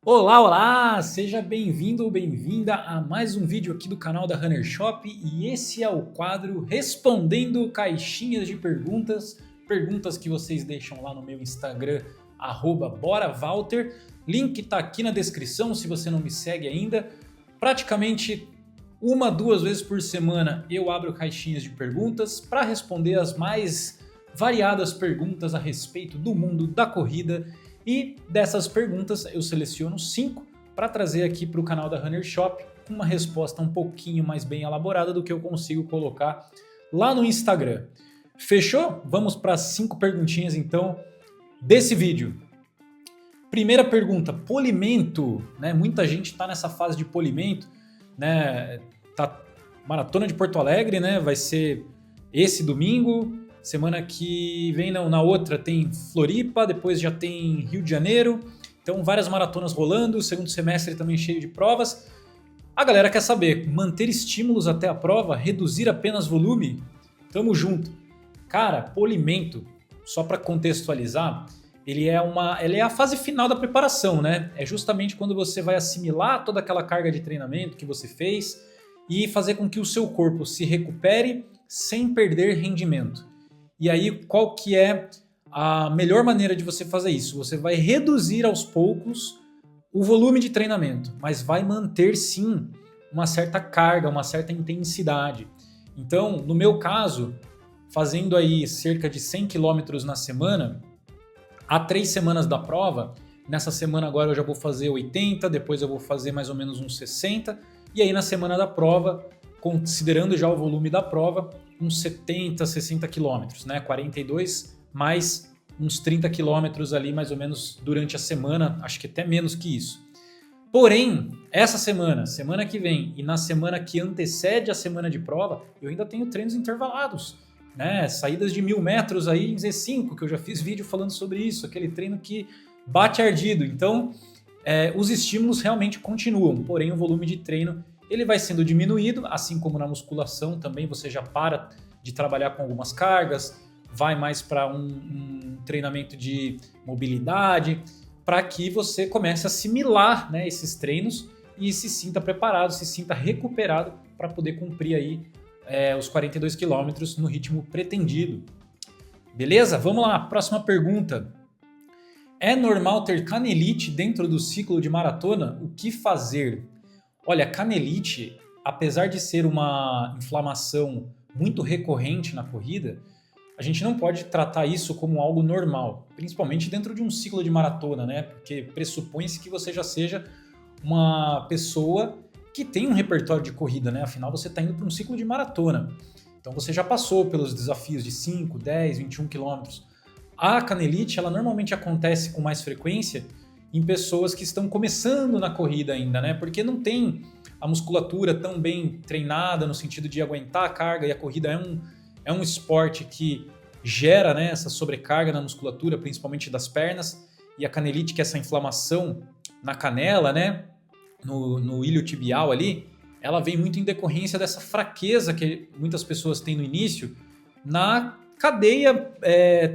Olá, olá! Seja bem-vindo ou bem-vinda a mais um vídeo aqui do canal da Runner Shop e esse é o quadro Respondendo Caixinhas de Perguntas, perguntas que vocês deixam lá no meu Instagram, @BoraValter. Link tá aqui na descrição se você não me segue ainda. Praticamente uma, duas vezes por semana eu abro caixinhas de perguntas para responder as mais variadas perguntas a respeito do mundo da corrida. E dessas perguntas eu seleciono 5 para trazer aqui para o canal da Runner Shop com uma resposta um pouquinho mais bem elaborada do que eu consigo colocar lá no Instagram. Fechou? Vamos para as 5 perguntinhas então desse vídeo. Primeira pergunta, polimento, né? Muita gente está nessa fase de polimento, né? Tá Maratona de Porto Alegre, né? Vai ser esse domingo. Semana que vem, não, na outra tem Floripa, depois já tem Rio de Janeiro. Então várias maratonas rolando, o segundo semestre também cheio de provas. A galera quer saber, manter estímulos até a prova, reduzir apenas volume? Tamo junto. Cara, polimento, só para contextualizar, ele é a fase final da preparação, né? É justamente quando você vai assimilar toda aquela carga de treinamento que você fez e fazer com que o seu corpo se recupere sem perder rendimento. E aí, qual que é a melhor maneira de você fazer isso? Você vai reduzir aos poucos o volume de treinamento, mas vai manter sim uma certa carga, uma certa intensidade. Então, no meu caso, fazendo aí cerca de 100 km na semana, há 3 semanas da prova, nessa semana agora eu já vou fazer 80, depois eu vou fazer mais ou menos uns 60, e aí na semana da prova, considerando já o volume da prova, uns 70, 60 quilômetros, né? 42 mais uns 30 quilômetros ali mais ou menos durante a semana, acho que até menos que isso. Porém, essa semana que vem e na semana que antecede a semana de prova, eu ainda tenho treinos intervalados, né? Saídas de 1000 metros aí em Z5, que eu já fiz vídeo falando sobre isso, aquele treino que bate ardido. Então, os estímulos realmente continuam, porém o volume de treino ele vai sendo diminuído, assim como na musculação também você já para de trabalhar com algumas cargas, vai mais para um treinamento de mobilidade, para que você comece a assimilar, né, esses treinos e se sinta preparado, se sinta recuperado para poder cumprir aí os 42 quilômetros no ritmo pretendido. Beleza? Vamos lá, próxima pergunta. É normal ter canelite dentro do ciclo de maratona? O que fazer? Olha, canelite, apesar de ser uma inflamação muito recorrente na corrida, a gente não pode tratar isso como algo normal, principalmente dentro de um ciclo de maratona, né? Porque pressupõe-se que você já seja uma pessoa que tem um repertório de corrida, né? Afinal, você está indo para um ciclo de maratona. Então você já passou pelos desafios de 5, 10, 21 quilômetros. A canelite, ela normalmente acontece com mais frequência em pessoas que estão começando na corrida ainda, né? Porque não tem a musculatura tão bem treinada no sentido de aguentar a carga, e a corrida é um esporte que gera, né, essa sobrecarga na musculatura, principalmente das pernas, e a canelite, que é essa inflamação na canela, né, no ilho tibial ali, ela vem muito em decorrência dessa fraqueza que muitas pessoas têm no início na cadeia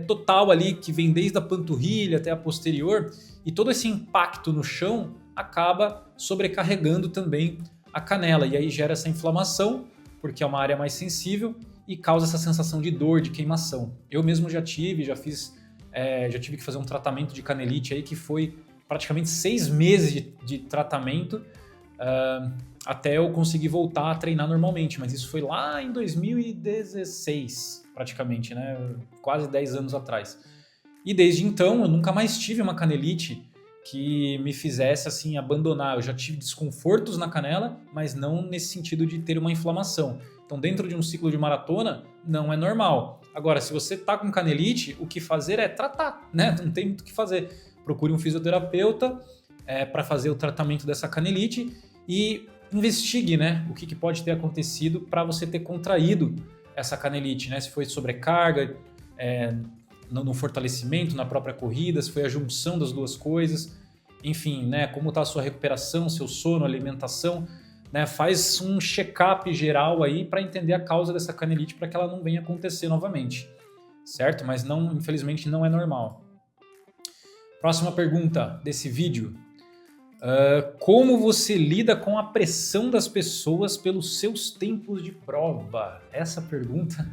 total ali, que vem desde a panturrilha até a posterior, e todo esse impacto no chão acaba sobrecarregando também a canela, e aí gera essa inflamação, porque é uma área mais sensível, e causa essa sensação de dor, de queimação. Eu mesmo já tive que fazer um tratamento de canelite aí que foi praticamente 6 meses de tratamento até eu conseguir voltar a treinar normalmente, mas isso foi lá em 2016, praticamente, né? Quase 10 anos atrás. E desde então eu nunca mais tive uma canelite que me fizesse assim abandonar. Eu já tive desconfortos na canela, mas não nesse sentido de ter uma inflamação. Então, dentro de um ciclo de maratona, não é normal. Agora, se você tá com canelite, o que fazer é tratar, né? Não tem muito o que fazer. Procure um fisioterapeuta para fazer o tratamento dessa canelite e investigue, né, o que pode ter acontecido para você ter contraído essa canelite, né? Se foi sobrecarga, no fortalecimento, na própria corrida, se foi a junção das duas coisas, enfim, né? Como está a sua recuperação, seu sono, alimentação, né? Faz um check-up geral aí para entender a causa dessa canelite para que ela não venha acontecer novamente, certo? Mas não, infelizmente não é normal. Próxima pergunta desse vídeo. Como você lida com a pressão das pessoas pelos seus tempos de prova? Essa pergunta,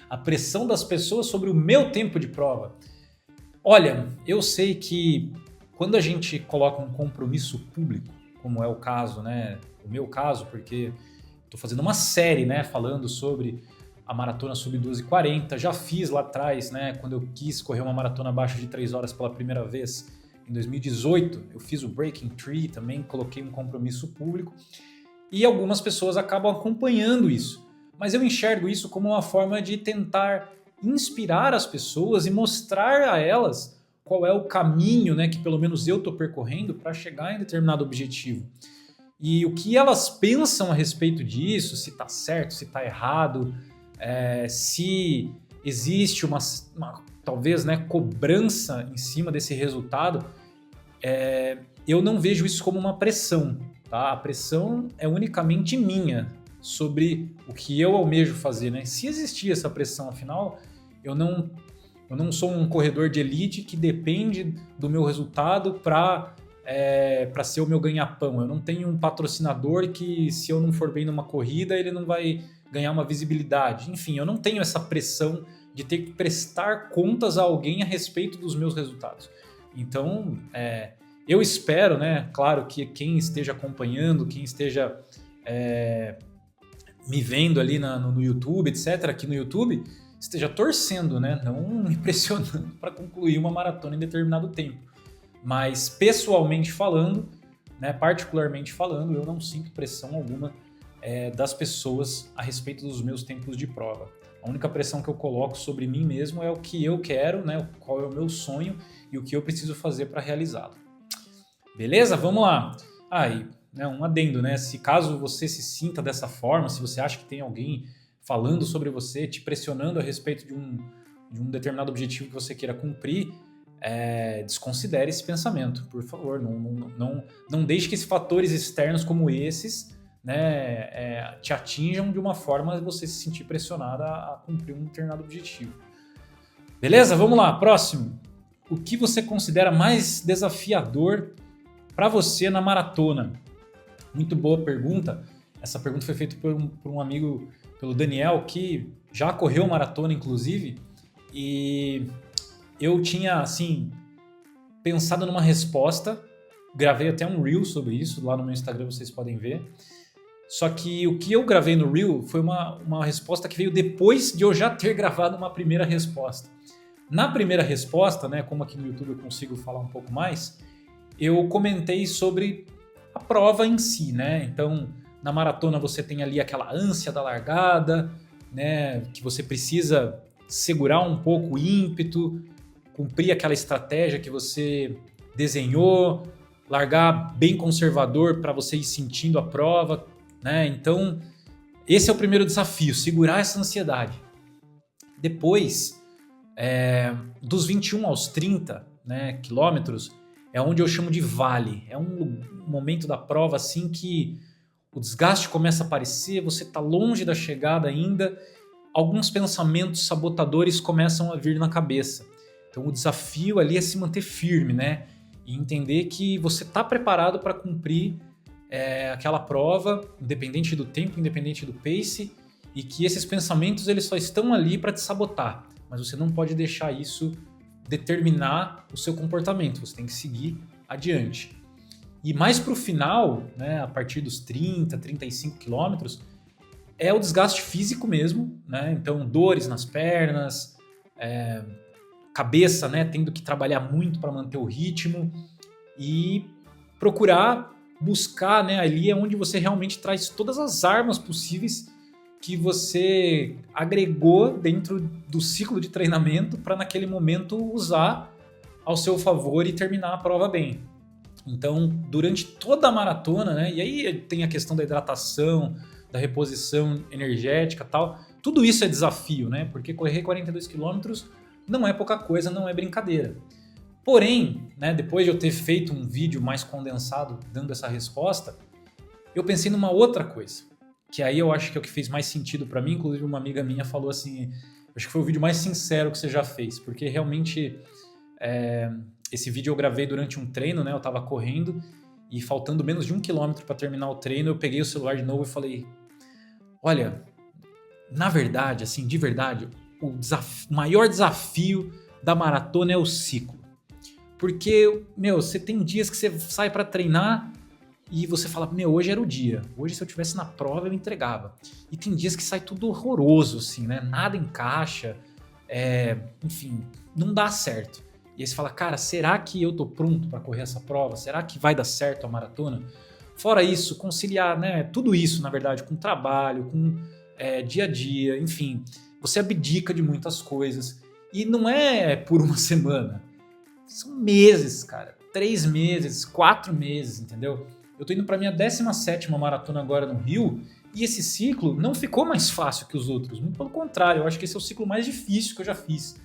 a pressão das pessoas sobre o meu tempo de prova. Olha, eu sei que quando a gente coloca um compromisso público, como é o caso, né? O meu caso, porque estou fazendo uma série, né, falando sobre a maratona sub 12:40. Já fiz lá atrás, né, quando eu quis correr uma maratona abaixo de 3 horas pela primeira vez, em 2018. Eu fiz o Breaking Tree também, coloquei um compromisso público. E algumas pessoas acabam acompanhando isso. Mas eu enxergo isso como uma forma de tentar inspirar as pessoas e mostrar a elas qual é o caminho, né, que pelo menos eu estou percorrendo para chegar em determinado objetivo. E o que elas pensam a respeito disso, se está certo, se está errado, se existe uma talvez, né, cobrança em cima desse resultado, eu não vejo isso como uma pressão. Tá? A pressão é unicamente minha sobre o que eu almejo fazer. Né? Se existir essa pressão, afinal, eu não sou um corredor de elite que depende do meu resultado para ser o meu ganha-pão. Eu não tenho um patrocinador que, se eu não for bem numa corrida, ele não vai ganhar uma visibilidade. Enfim, eu não tenho essa pressão de ter que prestar contas a alguém a respeito dos meus resultados. Então, eu espero, né, claro, que quem esteja acompanhando, quem esteja me vendo ali no YouTube, etc., aqui no YouTube, esteja torcendo, né, não me pressionando para concluir uma maratona em determinado tempo. Mas, pessoalmente falando, né, particularmente falando, eu não sinto pressão alguma das pessoas a respeito dos meus tempos de prova. A única pressão que eu coloco sobre mim mesmo é o que eu quero, né, qual é o meu sonho e o que eu preciso fazer para realizá-lo. Beleza? Vamos lá. Aí, né, um adendo, né? Se caso você se sinta dessa forma, se você acha que tem alguém falando sobre você, te pressionando a respeito de um determinado objetivo que você queira cumprir, desconsidere esse pensamento, por favor. Não deixe que esses fatores externos como esses, né, te atinjam de uma forma a você se sentir pressionado a cumprir um determinado objetivo. Beleza? Vamos lá, próximo. O que você considera mais desafiador para você na maratona? Muito boa pergunta. Essa pergunta foi feita por um amigo, pelo Daniel, que já correu maratona, inclusive, e eu tinha, assim, pensado numa resposta, gravei até um Reel sobre isso, lá no meu Instagram vocês podem ver. Só que o que eu gravei no Reel foi uma resposta que veio depois de eu já ter gravado uma primeira resposta. Na primeira resposta, né, como aqui no YouTube eu consigo falar um pouco mais, eu comentei sobre a prova em si, né? Então, na maratona você tem ali aquela ânsia da largada, né, que você precisa segurar um pouco o ímpeto, cumprir aquela estratégia que você desenhou, largar bem conservador para você ir sentindo a prova, né? Então, esse é o primeiro desafio, segurar essa ansiedade. Depois, dos 21 aos 30, né, quilômetros, é onde eu chamo de vale. É um momento da prova assim que o desgaste começa a aparecer, você está longe da chegada ainda, alguns pensamentos sabotadores começam a vir na cabeça. Então o desafio ali é se manter firme, né? E entender que você está preparado para cumprir aquela prova, independente do tempo, independente do pace, e que esses pensamentos eles só estão ali para te sabotar, mas você não pode deixar isso determinar o seu comportamento, você tem que seguir adiante. E mais para o final, né, a partir dos 30, 35 quilômetros, é o desgaste físico mesmo, né? Então dores nas pernas, cabeça, né, tendo que trabalhar muito para manter o ritmo e procurar buscar, né, ali é onde você realmente traz todas as armas possíveis que você agregou dentro do ciclo de treinamento para naquele momento usar ao seu favor e terminar a prova bem. Então, durante toda a maratona, né, e aí tem a questão da hidratação, da reposição energética e tal, tudo isso é desafio, né, porque correr 42 quilômetros não é pouca coisa, não é brincadeira. Porém, né, depois de eu ter feito um vídeo mais condensado dando essa resposta, eu pensei numa outra coisa, que aí eu acho que é o que fez mais sentido para mim. Inclusive uma amiga minha falou assim, acho que foi o vídeo mais sincero que você já fez, porque realmente esse vídeo eu gravei durante um treino, né, eu estava correndo, e faltando menos de 1 quilômetro para terminar o treino, eu peguei o celular de novo e falei, olha, na verdade, assim, de verdade, o maior desafio da maratona é o ciclo. Porque, meu, você tem dias que você sai para treinar e você fala, meu, hoje era o dia. Hoje, se eu tivesse na prova, eu entregava. E tem dias que sai tudo horroroso, assim, né? Nada encaixa, enfim, não dá certo. E aí você fala, cara, será que eu tô pronto para correr essa prova? Será que vai dar certo a maratona? Fora isso, conciliar, né, tudo isso, na verdade, com trabalho, com dia a dia, enfim, você abdica de muitas coisas. E não é por uma semana, são meses, cara, 3 meses, 4 meses, entendeu? Eu tô indo pra minha 17ª maratona agora no Rio, e esse ciclo não ficou mais fácil que os outros, muito pelo contrário, eu acho que esse é o ciclo mais difícil que eu já fiz.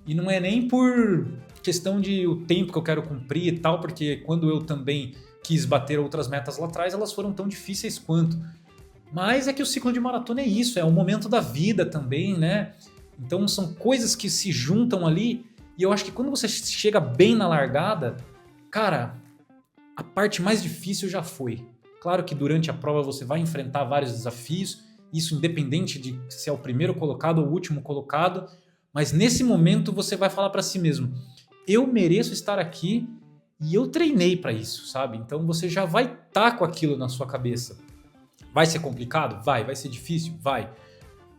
E não é nem por questão de o tempo que eu quero cumprir e tal, porque quando eu também quis bater outras metas lá atrás, elas foram tão difíceis quanto. Mas é que o ciclo de maratona é isso, é um momento da vida também, né? Então são coisas que se juntam ali, e eu acho que quando você chega bem na largada, cara, a parte mais difícil já foi. Claro que durante a prova você vai enfrentar vários desafios, isso independente de se é o primeiro colocado ou o último colocado, mas nesse momento você vai falar para si mesmo, eu mereço estar aqui e eu treinei para isso, sabe? Então você já vai estar com aquilo na sua cabeça. Vai ser complicado? Vai ser difícil? Vai.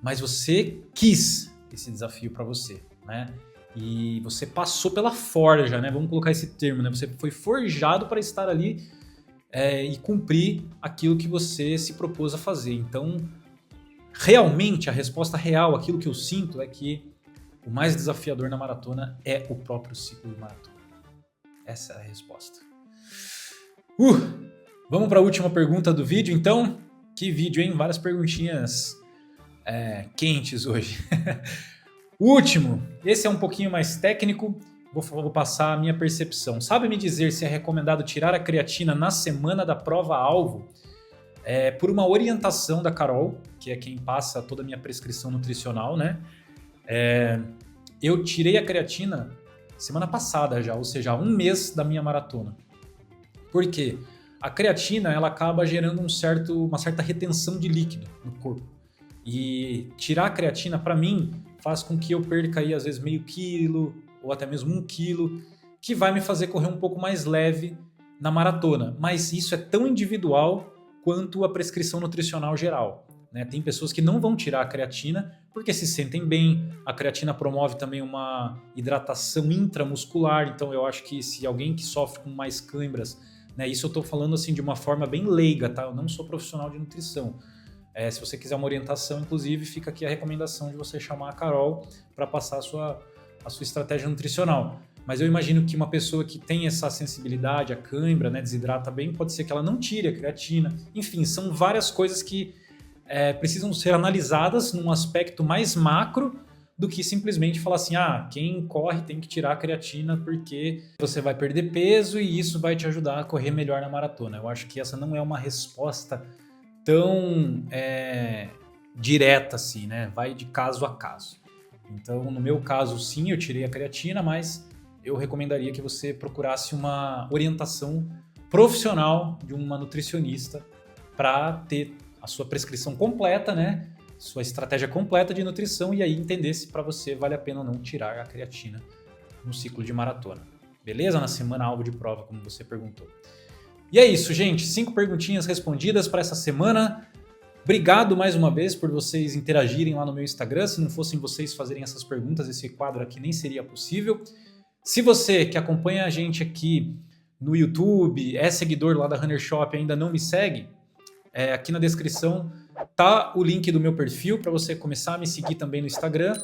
Mas você quis esse desafio para você, né? E você passou pela forja, né? Vamos colocar esse termo, né? Você foi forjado para estar ali e cumprir aquilo que você se propôs a fazer. Então, realmente, a resposta real, aquilo que eu sinto é que o mais desafiador na maratona é o próprio ciclo de maratona. Essa é a resposta. Vamos para a última pergunta do vídeo, então. Que vídeo, hein? Várias perguntinhas quentes hoje. Último, esse é um pouquinho mais técnico, vou passar a minha percepção. Sabe me dizer se é recomendado tirar a creatina na semana da prova-alvo? Por uma orientação da Carol, que é quem passa toda a minha prescrição nutricional, né? Eu tirei a creatina semana passada já, ou seja, há 1 mês da minha maratona. Por quê? A creatina ela acaba gerando uma certa retenção de líquido no corpo. E tirar a creatina, para mim, faz com que eu perca aí, às vezes, meio quilo ou até mesmo 1 quilo, que vai me fazer correr um pouco mais leve na maratona. Mas isso é tão individual quanto a prescrição nutricional geral. Né? Tem pessoas que não vão tirar a creatina porque se sentem bem. A creatina promove também uma hidratação intramuscular. Então eu acho que se alguém que sofre com mais câimbras, né, isso eu estou falando assim de uma forma bem leiga, tá? Eu não sou profissional de nutrição. Se você quiser uma orientação, inclusive, fica aqui a recomendação de você chamar a Carol para passar a sua estratégia nutricional. Mas eu imagino que uma pessoa que tem essa sensibilidade, a cãibra, né, desidrata bem, pode ser que ela não tire a creatina. Enfim, são várias coisas que precisam ser analisadas num aspecto mais macro do que simplesmente falar assim, quem corre tem que tirar a creatina porque você vai perder peso e isso vai te ajudar a correr melhor na maratona. Eu acho que essa não é uma resposta tão direta assim, né? Vai de caso a caso. Então, no meu caso, sim, eu tirei a creatina, mas eu recomendaria que você procurasse uma orientação profissional de uma nutricionista para ter a sua prescrição completa, né? Sua estratégia completa de nutrição e aí entender se para você vale a pena ou não tirar a creatina no ciclo de maratona. Beleza? Na semana alvo de prova, como você perguntou. E é isso, gente. 5 perguntinhas respondidas para essa semana. Obrigado mais uma vez por vocês interagirem lá no meu Instagram. Se não fossem vocês fazerem essas perguntas, esse quadro aqui nem seria possível. Se você que acompanha a gente aqui no YouTube, é seguidor lá da Runner Shop e ainda não me segue, aqui na descrição tá o link do meu perfil para você começar a me seguir também no Instagram,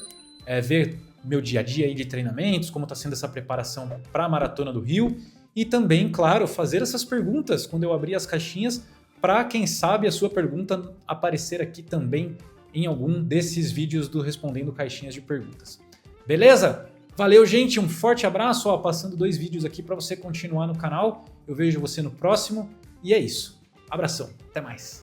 ver meu dia a dia aí de treinamentos, como está sendo essa preparação para a Maratona do Rio e também, claro, fazer essas perguntas quando eu abrir as caixinhas para, quem sabe, a sua pergunta aparecer aqui também em algum desses vídeos do Respondendo Caixinhas de Perguntas. Beleza? Valeu, gente, um forte abraço, passando 2 vídeos aqui para você continuar no canal. Eu vejo você no próximo e é isso. Abração, até mais.